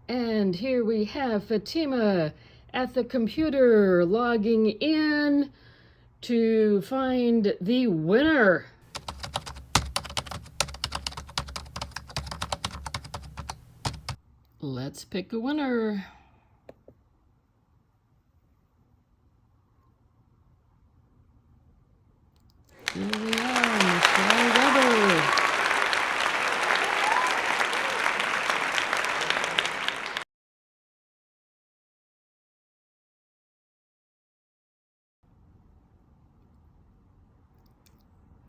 And here we have Fatima at the computer logging in to find the winner. Let's pick a winner. Here we are, Michelle Weber.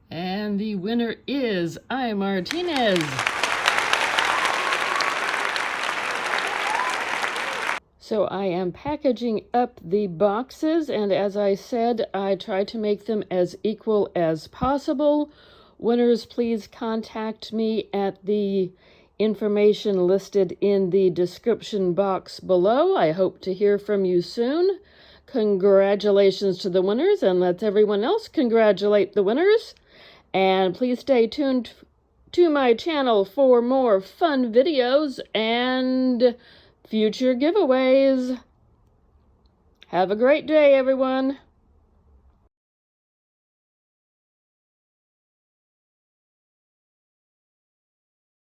And the winner is I. Martinez. So I am packaging up the boxes, and as I said, I try to make them as equal as possible. Winners, please contact me at the information listed in the description box below. I hope to hear from you soon. Congratulations to the winners, and let's everyone else congratulate the winners. And please stay tuned to my channel for more fun videos and future giveaways. Have a great day, everyone.